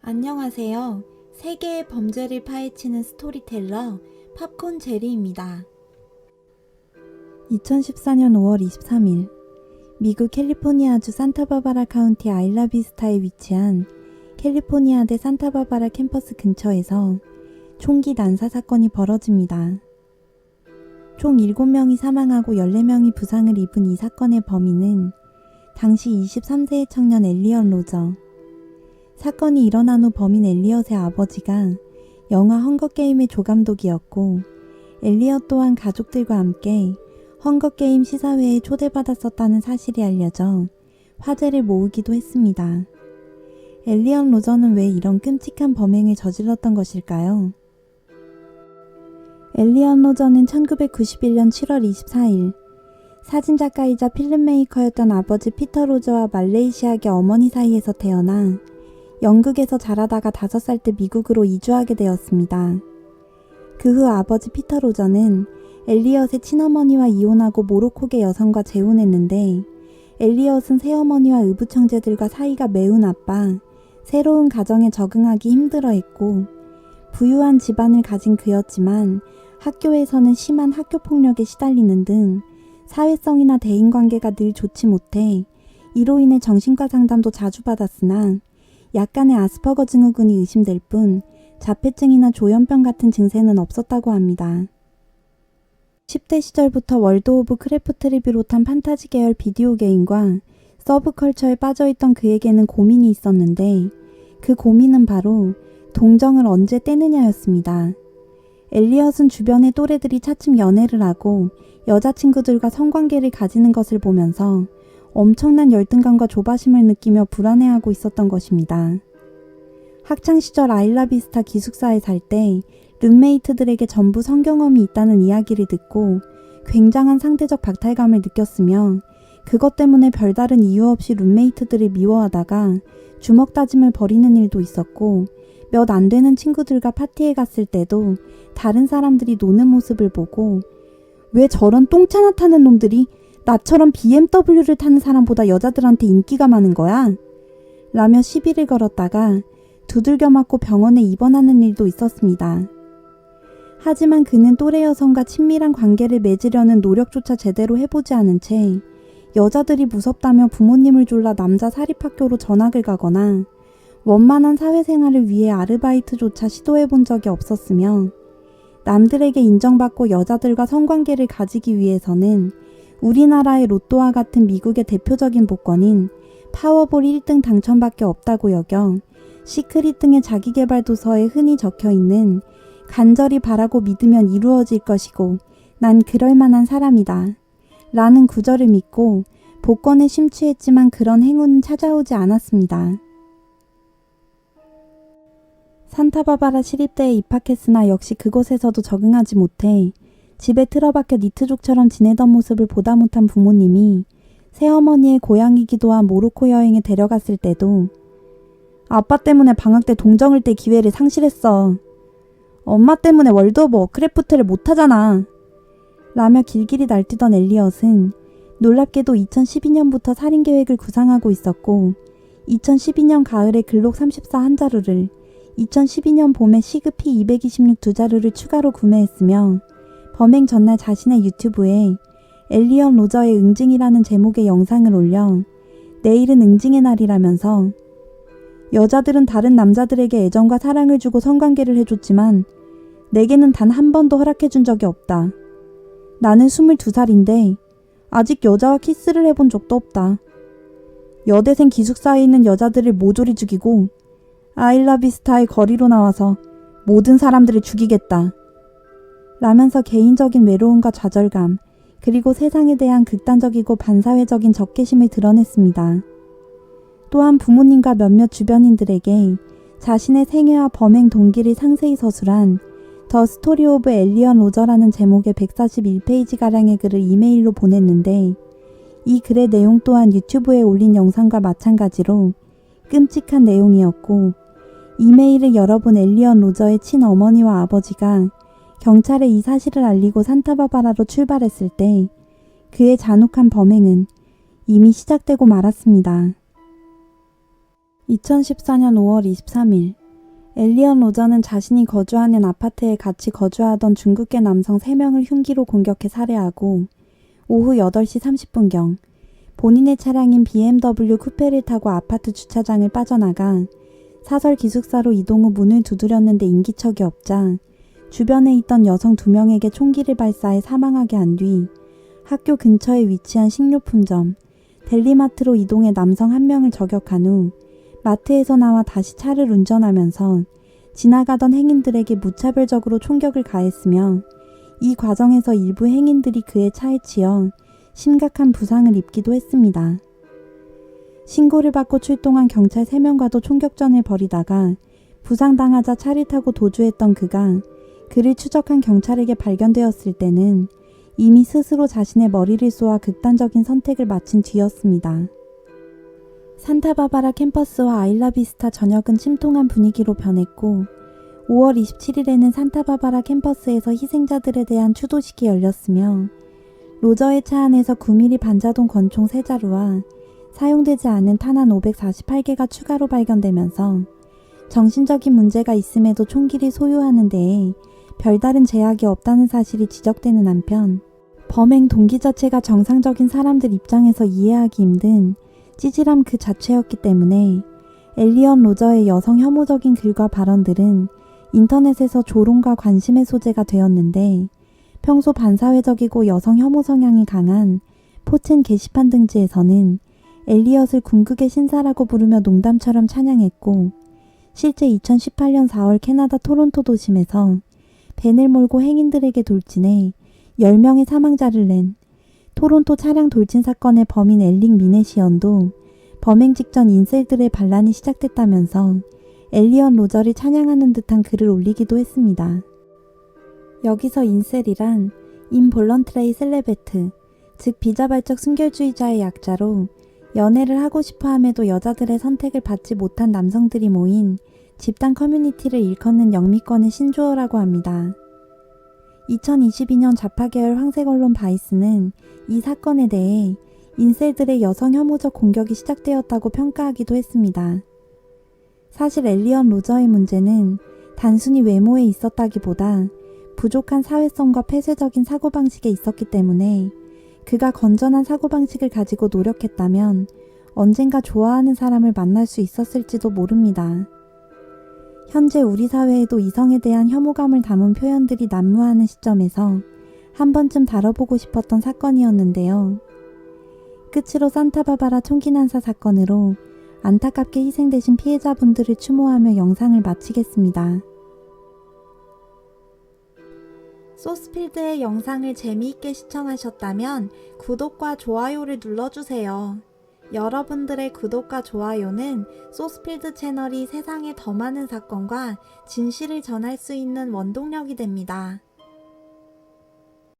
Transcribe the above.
안녕하세요. 세계의 범죄를 파헤치는 스토리텔러 팝콘 제리입니다. 2014년 5월 23일 미국 캘리포니아주 산타바바라 카운티 아일라비스타에 위치한 캘리포니아대 산타바바라 캠퍼스 근처에서 총기 난사 사건이 벌어집니다. 총 7명이 사망하고 14명이 부상을 입은 이 사건의 범인은 당시 23세의 청년 엘리엇 로저. 사건이 일어난 후 범인 엘리엇의 아버지가 영화 헝거게임의 조감독이었고 엘리엇 또한 가족들과 함께 헝거게임 시사회에 초대받았었다는 사실이 알려져 화제를 모으기도 했습니다. 엘리엇 로저는 왜 이런 끔찍한 범행을 저질렀던 것일까요? 엘리엇 로저는 1991년 7월 24일 사진작가이자 필름메이커였던 아버지 피터 로저와 말레이시아계 어머니 사이에서 태어나 영국에서 자라다가 5살 때 미국으로 이주하게 되었습니다. 그 후 아버지 피터 로저는 엘리엇의 친어머니와 이혼하고 모로코계 여성과 재혼했는데 엘리엇은 새어머니와 의붓 형제들과 사이가 매우 나빠 새로운 가정에 적응하기 힘들어했고 부유한 집안을 가진 그였지만 학교에서는 심한 학교폭력에 시달리는 등 사회성이나 대인관계가 늘 좋지 못해 이로 인해 정신과 상담도 자주 받았으나 약간의 아스퍼거 증후군이 의심될 뿐 자폐증이나 조현병 같은 증세는 없었다고 합니다. 10대 시절부터 월드 오브 크래프트를 비롯한 판타지 계열 비디오 게임과 서브컬처에 빠져있던 그에게는 고민이 있었는데 그 고민은 바로 동정을 언제 떼느냐였습니다. 엘리엇은 주변의 또래들이 차츰 연애를 하고 여자친구들과 성관계를 가지는 것을 보면서 엄청난 열등감과 조바심을 느끼며 불안해하고 있었던 것입니다. 학창시절 아일라비스타 기숙사에 살 때 룸메이트들에게 전부 성경험이 있다는 이야기를 듣고 굉장한 상대적 박탈감을 느꼈으며 그것 때문에 별다른 이유 없이 룸메이트들을 미워하다가 주먹 다짐을 벌이는 일도 있었고 몇 안 되는 친구들과 파티에 갔을 때도 다른 사람들이 노는 모습을 보고 왜 저런 똥차나 타는 놈들이 나처럼 BMW를 타는 사람보다 여자들한테 인기가 많은 거야? 라며 시비를 걸었다가 두들겨 맞고 병원에 입원하는 일도 있었습니다. 하지만 그는 또래 여성과 친밀한 관계를 맺으려는 노력조차 제대로 해보지 않은 채 여자들이 무섭다며 부모님을 졸라 남자 사립학교로 전학을 가거나 원만한 사회생활을 위해 아르바이트조차 시도해본 적이 없었으며 남들에게 인정받고 여자들과 성관계를 가지기 위해서는 우리나라의 로또와 같은 미국의 대표적인 복권인 파워볼 1등 당첨밖에 없다고 여겨 시크릿 등의 자기개발 도서에 흔히 적혀있는 간절히 바라고 믿으면 이루어질 것이고 난 그럴만한 사람이다 라는 구절을 믿고 복권에 심취했지만 그런 행운은 찾아오지 않았습니다. 산타바바라 시립대에 입학했으나 역시 그곳에서도 적응하지 못해 집에 틀어박혀 니트족처럼 지내던 모습을 보다 못한 부모님이 새어머니의 고향이기도 한 모로코 여행에 데려갔을 때도 아빠 때문에 방학 때 동정을 뗄 기회를 상실했어. 엄마 때문에 월드 오브 워크래프트를 못하잖아. 라며 길길이 날뛰던 엘리엇은 놀랍게도 2012년부터 살인계획을 구상하고 있었고 2012년 가을에 글록 34 한 자루를 2012년 봄에 시그피 226 두 자루를 추가로 구매했으며 범행 전날 자신의 유튜브에 엘리엇 로저의 응징이라는 제목의 영상을 올려 내일은 응징의 날이라면서 여자들은 다른 남자들에게 애정과 사랑을 주고 성관계를 해줬지만 내게는 단 한 번도 허락해준 적이 없다. 나는 22살인데 아직 여자와 키스를 해본 적도 없다. 여대생 기숙사에 있는 여자들을 모조리 죽이고 아일라비스타의 거리로 나와서 모든 사람들을 죽이겠다. 라면서 개인적인 외로움과 좌절감 그리고 세상에 대한 극단적이고 반사회적인 적개심을 드러냈습니다. 또한 부모님과 몇몇 주변인들에게 자신의 생애와 범행 동기를 상세히 서술한 더 스토리 오브 엘리엇 로저라는 제목의 141페이지가량의 글을 이메일로 보냈는데 이 글의 내용 또한 유튜브에 올린 영상과 마찬가지로 끔찍한 내용이었고 이메일을 열어본 엘리엇 로저의 친어머니와 아버지가 경찰에 이 사실을 알리고 산타바바라로 출발했을 때 그의 잔혹한 범행은 이미 시작되고 말았습니다. 2014년 5월 23일 엘리언 로저는 자신이 거주하는 아파트에 같이 거주하던 중국계 남성 3명을 흉기로 공격해 살해하고 오후 8시 30분경 본인의 차량인 BMW 쿠페를 타고 아파트 주차장을 빠져나가 사설 기숙사로 이동 후 문을 두드렸는데 인기척이 없자 주변에 있던 여성 2명에게 총기를 발사해 사망하게 한 뒤 학교 근처에 위치한 식료품점, 델리마트로 이동해 남성 1명을 저격한 후 마트에서 나와 다시 차를 운전하면서 지나가던 행인들에게 무차별적으로 총격을 가했으며 이 과정에서 일부 행인들이 그의 차에 치여 심각한 부상을 입기도 했습니다. 신고를 받고 출동한 경찰 3명과도 총격전을 벌이다가 부상당하자 차를 타고 도주했던 그가 그를 추적한 경찰에게 발견되었을 때는 이미 스스로 자신의 머리를 쏘아 극단적인 선택을 마친 뒤였습니다. 산타바바라 캠퍼스와 아일라비스타 전역은 침통한 분위기로 변했고 5월 27일에는 산타바바라 캠퍼스에서 희생자들에 대한 추도식이 열렸으며 로저의 차 안에서 9mm 반자동 권총 3자루와 사용되지 않은 탄환 548개가 추가로 발견되면서 정신적인 문제가 있음에도 총기를 소유하는 데에 별다른 제약이 없다는 사실이 지적되는 한편 범행 동기 자체가 정상적인 사람들 입장에서 이해하기 힘든 찌질함 그 자체였기 때문에 엘리언 로저의 여성 혐오적인 글과 발언들은 인터넷에서 조롱과 관심의 소재가 되었는데 평소 반사회적이고 여성 혐오 성향이 강한 포첸 게시판 등지에서는 엘리엇을 궁극의 신사라고 부르며 농담처럼 찬양했고 실제 2018년 4월 캐나다 토론토 도심에서 벤을 몰고 행인들에게 돌진해 10명의 사망자를 낸 토론토 차량 돌진 사건의 범인 엘릭 미네시언도 범행 직전 인셀들의 반란이 시작됐다면서 엘리언 로저를 찬양하는 듯한 글을 올리기도 했습니다. 여기서 인셀이란 인볼런트레이 셀레베트, 즉 비자발적 순결주의자의 약자로 연애를 하고 싶어함에도 여자들의 선택을 받지 못한 남성들이 모인 집단 커뮤니티를 일컫는 영미권의 신조어라고 합니다. 2022년 좌파 계열 황색 언론 바이스는 이 사건에 대해 인셀들의 여성 혐오적 공격이 시작되었다고 평가하기도 했습니다. 사실 엘리언 로저의 문제는 단순히 외모에 있었다기보다 부족한 사회성과 폐쇄적인 사고방식에 있었기 때문에 그가 건전한 사고방식을 가지고 노력했다면 언젠가 좋아하는 사람을 만날 수 있었을지도 모릅니다. 현재 우리 사회에도 이성에 대한 혐오감을 담은 표현들이 난무하는 시점에서 한 번쯤 다뤄보고 싶었던 사건이었는데요. 끝으로 산타바바라 총기 난사 사건으로 안타깝게 희생되신 피해자분들을 추모하며 영상을 마치겠습니다. 소스필드의 영상을 재미있게 시청하셨다면 구독과 좋아요를 눌러주세요. 여러분들의 구독과 좋아요는 소스필드 채널이 세상에 더 많은 사건과 진실을 전할 수 있는 원동력이 됩니다.